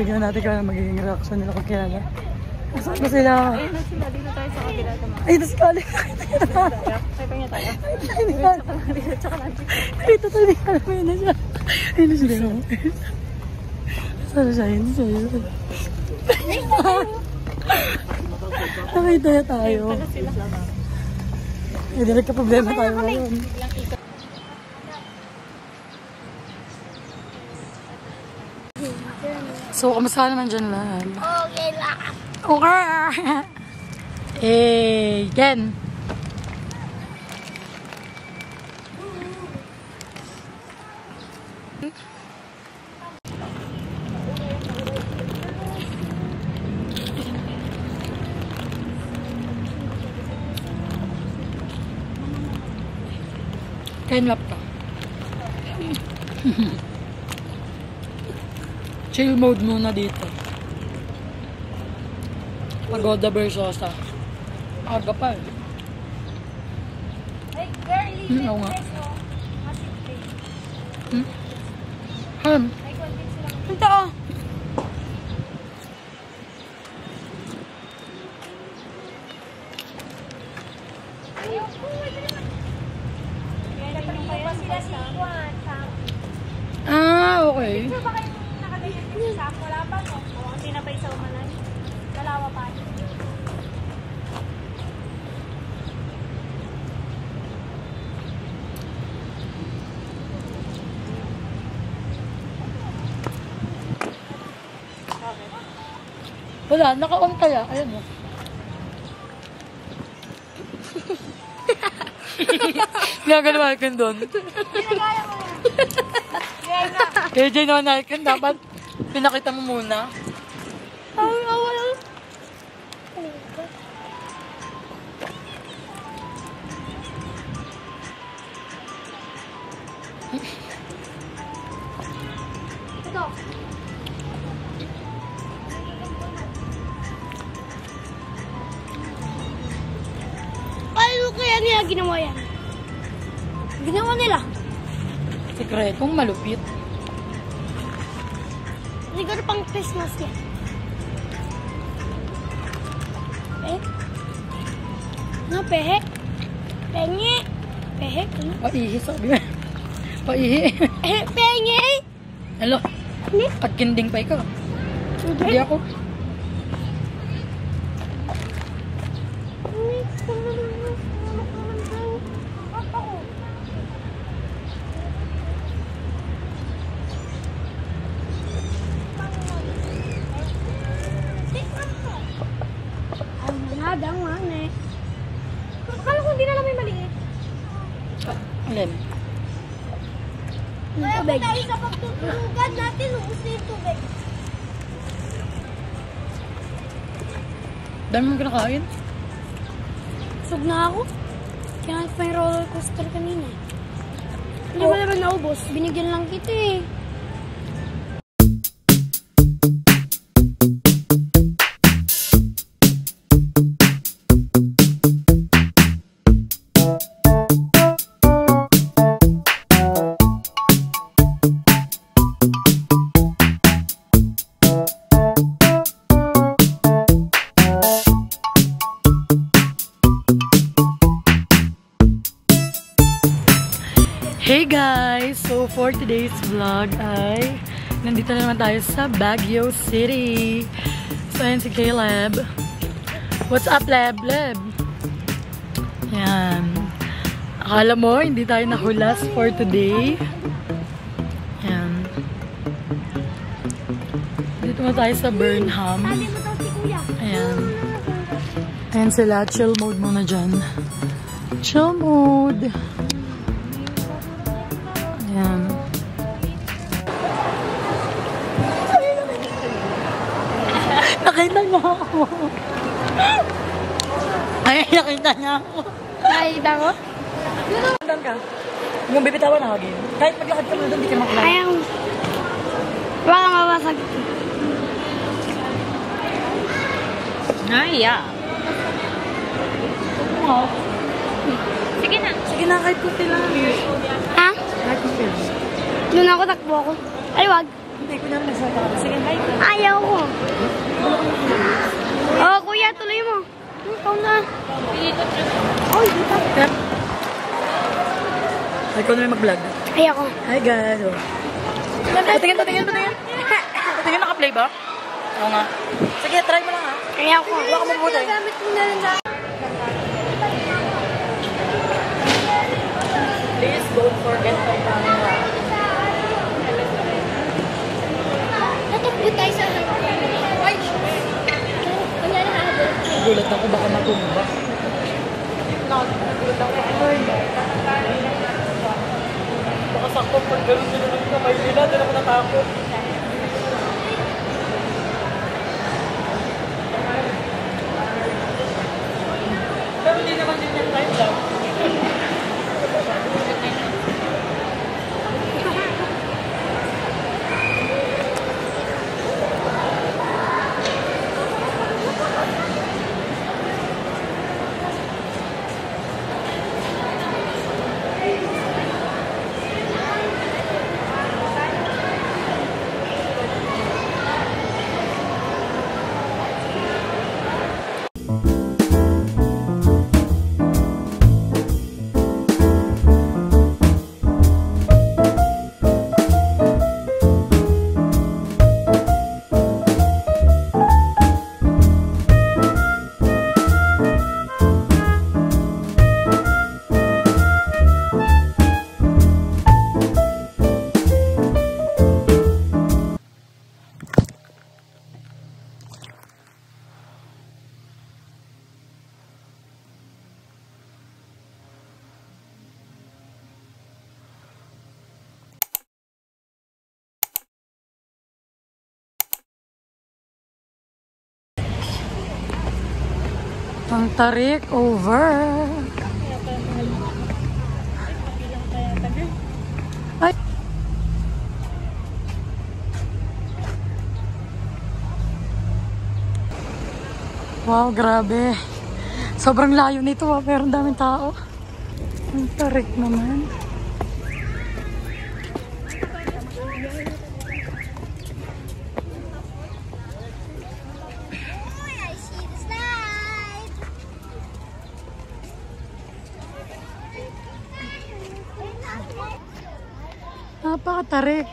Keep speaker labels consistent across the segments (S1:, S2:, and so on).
S1: tignan natin kung magiging reaction nila kung kilala. Nasaan ba sila?
S2: Ayun na sila, dito tayo sa kabila naman.
S1: Ay, tas kali.
S2: Kaya niya tayo. Tsaka natin.
S1: Dito tayo, di ka naman na siya. Ayun na siya. Saan siya? Hindi siya yun. Nakita na tayo. Eh, di nagka-problema tayo ngayon. So, kamusta naman dyan lang?
S2: Okay lang.
S1: Okay! Eh, Ken! Ken, lap ka. Chill mode muna dito. Pagoda Versosa. Aga pa eh.
S2: Hey, girl,
S1: Oo nga. Ham.
S2: ito oh.
S1: Ah, okay.
S2: Sure ba kayo nakaganyan din sa wala pa no? O hindi na pa isaw manan? Dalawa pa.
S1: Wala, naka-on kaya. Ayan mo. Ginagalawa ka doon.
S2: Ginagaya mo yan. Gaya nga.
S1: Kaya dyan naman nakin, dapat pinakita mo muna.
S2: Ay, awal. Ito. Paano kaya nila ginawa yan? Ginawa nila.
S1: Sekretong malupit.
S2: Siguro pang Christmas yan. Eh? Ano, pehe? Pengi? Pehe? Ano?
S1: Paihi, sabi mo. Paihi.
S2: Eh, pengi?
S1: Hello.
S2: Ano?
S1: Pagkinding pa ikaw. Hindi
S2: Hindi.
S1: ako.
S2: Akala ko hindi na lang may maliit.
S1: Alin?
S2: Kaya po tayo sa pagtutulugan natin, ubus na yung tubig.
S1: Dami mo kinakain?
S2: Sug na ako. Kaya pa yung roller coaster kanina. Hindi mo naman naubos. Binigyan lang kita eh.
S1: Hey guys! So for today's vlog ay nandito na naman tayo sa Baguio City. So ayan si Caleb. What's up, Leb? Leb? Yan. Akala mo hindi tayo nahulas for today. Yan. Dito na tayo sa Burnham.
S2: Sabi mo daw si Kuya.
S1: Ayan. Ayan sila. Chill mode muna dyan. Chill mode. Ayan. Nakita niya ako. Ay, nakita niya ako.
S2: Nakita ko?
S1: Saan ka? Yung bibitawan na agin. Kahit maglakad ka muna doon, di ka makulay.
S2: Ayaw. Walang mabasag.
S3: Ay, yeah.
S1: Oo.
S3: Sige na.
S1: Sige na, kahit kunti lang.
S2: Ha?
S1: Kahit kunti lang.
S2: Doon ako, takbo ako. Ay, wag.
S1: Hindi ko naman nagsalita ka. Sige, bye.
S2: Ayaw ko. Oh, kuya, tuloy mo. Ikaw na. Oy, dito.
S1: Ay, ikaw na may mag-vlog.
S2: Ayaw ko.
S1: Hi guys. Patingin. Patingin, naka-play ba? Oo nga. Sige, try mo lang ha.
S2: Ayaw ko.
S1: Huwag ka mabuti.
S2: Gamit mo na lang.
S1: Please don't forget my camera.
S2: Natukbo tayo sa ano. Ay! Kanya na ako.
S1: Gulat ako baka matumba. Baka sakto pag gano'n nilulog na may nila, din ako natakot. Pero hindi naman din yung time lang. Ang tarik over. Ay. Wow, grabe. Sobrang layo nito pero ang daming tao. Ang tarik naman. Napakatarik.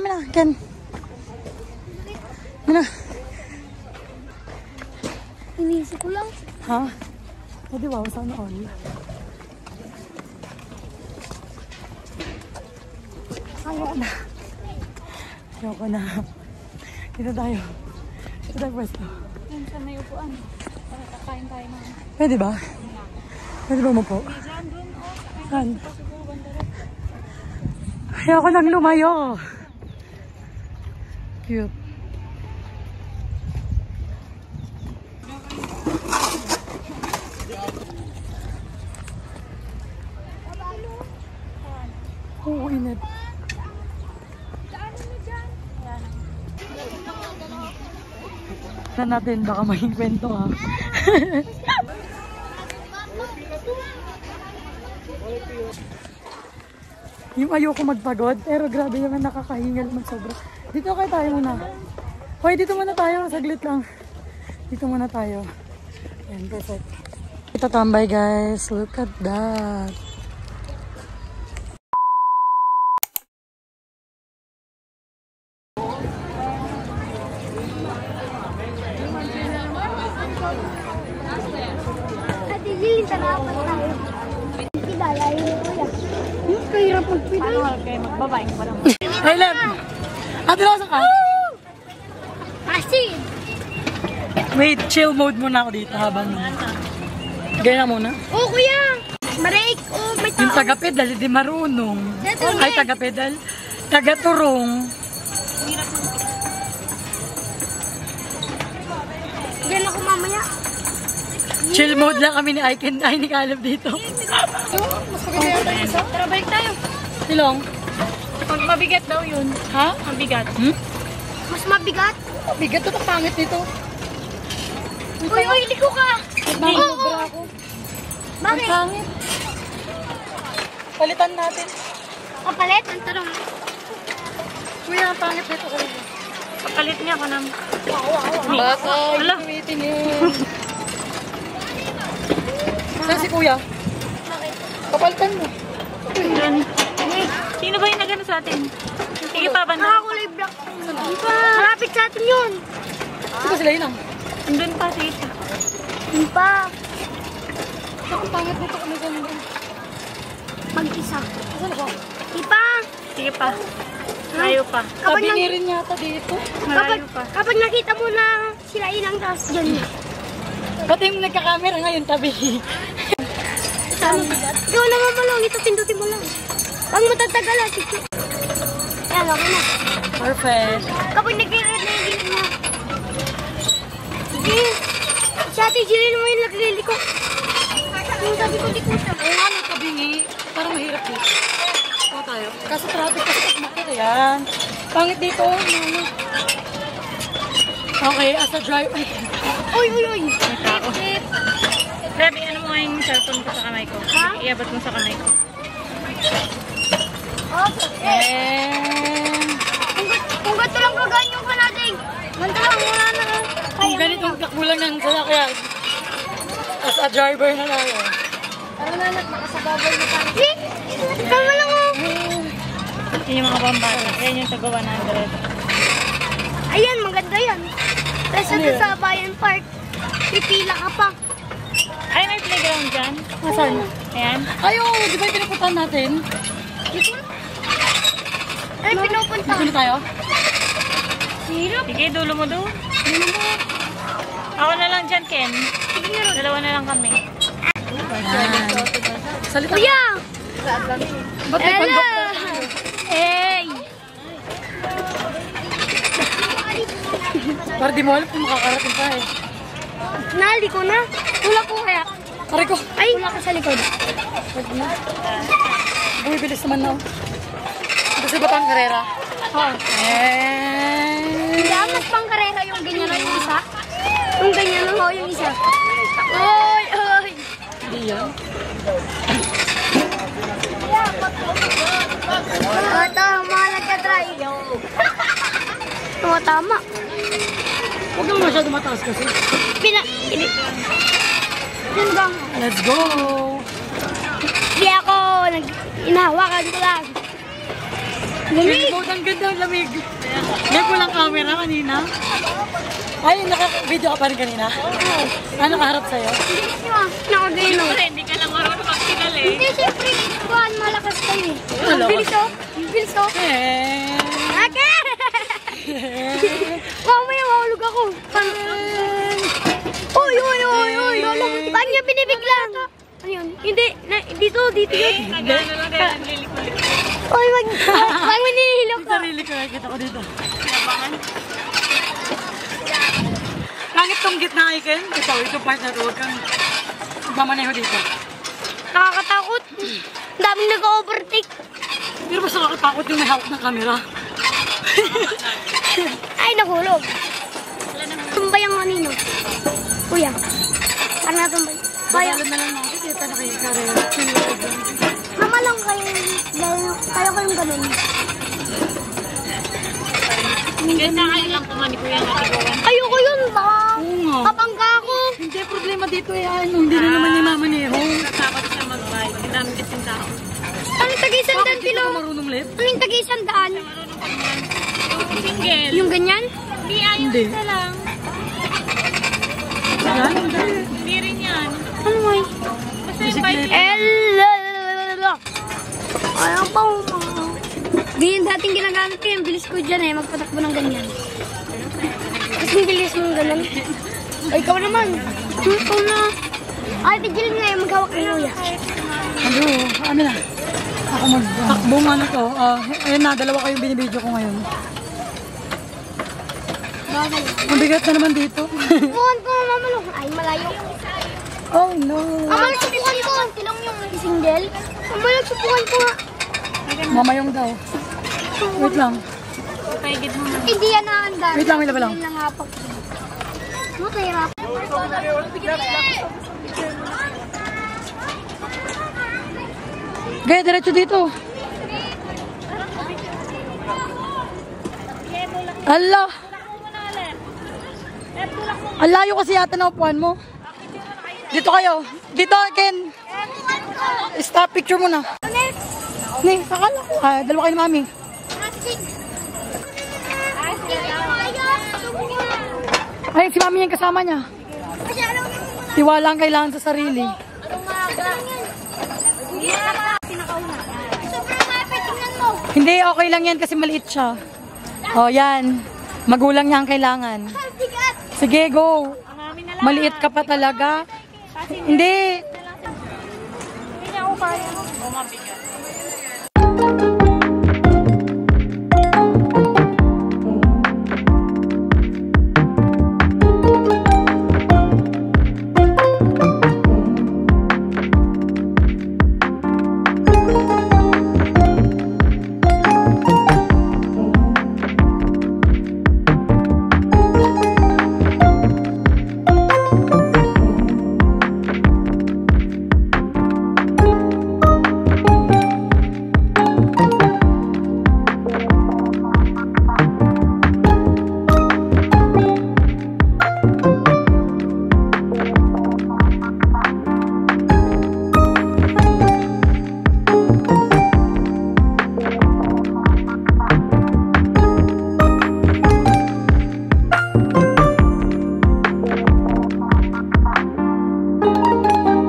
S1: Mina, Ken. Mina.
S2: Inisip ko lang.
S1: Ha? Eh di wow, sana all. Ayoko na. Ayoko na. Dito tayo. Dito tayo pwesto.
S3: Yan sa may upuan. Para kakain tayo na.
S1: Pwede ba? Pwede ba mo po? Saan? Ayoko nang lumayo. Cute. Oo, init. Na natin, baka maging kwento ha. Yung ayoko magpagod, pero grabe naman nakakahingal man sobra. Dito kayo tayo muna. Hoy, dito muna tayo, saglit lang. Dito muna tayo. Ayan, perfect. Ito tambay guys, look at that.
S2: Lilin sa lapat tayo. Pidala yun kuya. Kahirap magpidala.
S3: Okay, magbabaing pa naman.
S1: Hey, Lem! Ate, nasa ka?
S2: Asin!
S1: Wait, chill mode muna ako dito habang... Gaya na muna.
S2: Oh kuya! Marik! Oh, may tao.
S1: Yung taga-pedal, hindi marunong. Ay, taga-pedal. Taga-turong.
S2: Diyan ako mamaya.
S1: Chill mode lang kami ni Aiken. Ay, ni Caleb dito.
S2: Mas maganda tayo isa. Tara, balik tayo.
S1: Silong?
S3: Mabigat daw yun.
S1: Ha?
S3: Mabigat.
S1: Hmm?
S2: Mas mabigat.
S1: Bigat ito, pangit nito.
S2: Uy, liko ka!
S1: Nagmamabra ako.
S2: Bakit?
S1: Ang pangit. Palitan natin.
S2: Kapalit? Ang tarong.
S1: Kuya, ang pangit nito kanina.
S3: Papalit niya ako ng...
S1: Baka,
S3: Ala.
S1: tumitingin. Saan si kuya? Kapalitan mo.
S3: Doon. Sino ba yung nagano sa atin? Sige pa, banda.
S2: Nakakulay black. Di ba? Malapit sa atin yun.
S1: Saan ba sila yun ang?
S3: Andun pa, sige pa.
S2: Di ba?
S1: Ang pangit nito kami ganun.
S2: Mag-isa.
S1: Saan ba?
S2: Di ba?
S3: Sige pa. Malayo pa.
S1: Sabi niya rin yata dito.
S3: Malayo pa.
S2: Kapag nakita mo na sila inang taas dyan.
S1: Pati yung nagkakamera ngayon tabi.
S2: Ikaw naman malong, ito pindutin mo lang. Pag matatagalan, sige. Ayan, okay na.
S1: Perfect.
S2: Kapag nag-i-red na yung gilid niya. Sige. Si Ate Jillian mo yung nagliliko. Yung sabi ko, likutan.
S1: Oo nga, may kabingi. Parang mahirap dito. Oo tayo. Kaso traffic kasi makita yan. Pangit dito. Okay, as a driver.
S2: Uy, uy, uy.
S3: May tao. Grabe, ano mo nga yung cellphone ko sa kamay ko?
S2: Ha?
S3: Iabot mo sa kamay ko.
S1: And
S2: Kung gato lang kaganyo ka natin. Ganto lang, wala na.
S1: kung ganitong takbo lang ng sasakyan. As a driver na lang.
S2: Tara na, makasababay na tayo. Eh, tama lang oh.
S3: Yun yung mga pambata. Yan yung taga 100.
S2: Ayan, maganda yan. Tapos
S1: Ano
S2: ito
S1: yan?
S2: sa Bayan Park, pipila ka pa.
S3: Ay, may playground dyan.
S1: Nasaan?
S3: Ayan.
S1: Ay, oo, di ba yung pinupuntahan natin?
S2: Dito? Ay, pinupunta.
S1: Dito na tayo?
S2: Hirap.
S3: Sige, dulo mo doon. Ako na lang dyan, Ken. Dalawa na lang kami.
S1: Salita.
S2: Kuya!
S1: Ba't may
S2: Hello!
S1: conductor?
S2: Hey!
S1: Para di mo alam kung makakarating pa eh.
S2: Nali ko na. Tula ko kaya.
S1: Pare ko.
S2: Ay, wala ka sa likod.
S1: Bumibilis naman na. Gusto ba tang karera?
S2: Oo.
S1: And
S2: Hindi, mas pang karera yung ganyan na yung isa. Yung ganyan lang yung isa. Oy, oy!
S1: hindi yan.
S2: Ito, mga nagka-try. Tama.
S1: Huwag naman masyado mataas kasi.
S2: Yan bang?
S1: Let's go!
S2: Hindi ako. Inahawakan ko lang. Lamig!
S1: Ang ganda ng lamig. Hindi ko lang camera kanina. Ay, naka-video ka pa rin kanina? Ano kaharap sa'yo?
S2: Nakagano.
S3: Hindi ka lang marunong magsigal eh.
S2: Hindi, siyempre. Kuhan, malakas kayo eh.
S1: Malakas?
S2: Bilis oh. Bilis oh. Ake! Mamaya mahulog ako. Uy! Bakit niya binibigla? Ano yun? Hindi. Dito yun.
S3: Nagano lang din, naglilikulit.
S2: Uy, wag manihilog
S1: Ang
S2: ka.
S1: sarili ko, nakikita ko dito. Langit tong gitna, Aiken. Ito part na ito. Huwag kang mamaneho dito.
S2: Nakakatakot. Daming nag-overtake.
S1: Pero basta nakakatakot yung may hawak ng camera.
S2: Ay, nahulog. Tumbay ang kanino. Kuya. Ano na tumbay? Kaya.
S1: Bagalan na lang natin. Kita na kayo karera.
S2: Mama lang kayo. Kaya ko yung ganun.
S3: Kaya sa akin lang kumani ko yan, natigawan.
S2: Ayoko yun. Baka
S1: Oo nga.
S2: kapangga ako.
S1: Hindi problema dito eh. Ano, hindi na naman yung mamaneho.
S3: Natakot siya mag-bike. Ang dami kasing tao.
S2: Anong tag-isandaan
S1: Bakit hindi
S2: kilo?
S1: ka marunong lift?
S2: Anong tag-isandaan?
S3: Single.
S2: Yung ganyan?
S3: Hindi, ayaw
S1: Hindi.
S3: isa lang.
S1: Yan.
S3: Hindi rin yan.
S2: Ano mo eh?
S3: Basta yung bike.
S2: Ayaw pa mo. Dating ginagamit ko yung bilis ko dyan eh. Magpatakbo ng ganyan. Kasi yung bilis mong ganun. Ay, ikaw naman. Ikaw na. Ay, tigilin nga yung maghawak ni Kuya.
S1: Ano, ano na? Ako takbong ano to. Ayun na, dalawa kayong binibidyo ko ngayon.
S2: Bakit?
S1: Ang bigat na naman dito.
S2: Subukan ko mamalo. Ay, malayo.
S1: Oh no.
S2: Mamalo, subukan ko. Tilong yung single. Mamalo, subukan ko nga.
S1: Mamayong daw. Wait lang.
S3: Paigid mo na.
S2: Hindi yan naanda. dati.
S1: Wait lang, wait lang.
S2: Hindi nangapak. Mahirap.
S1: Gaya, diretso dito. Allah! Ang layo kasi yata na upuan mo. Dito kayo. Dito, Ken. Stop, picture muna. Ne, akala ko. Dalawa kayo ni Mami. Ay, si Mami yung kasama niya. Tiwala ang kailangan sa sarili. Hindi, okay lang yan kasi maliit siya. Oh, yan. Magulang niya ang kailangan. Sige, go. Maliit ka pa talaga. Hindi.
S3: Hindi niya ako kaya. Mabigat.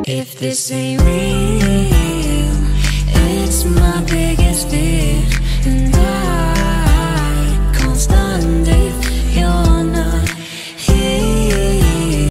S4: If this ain't real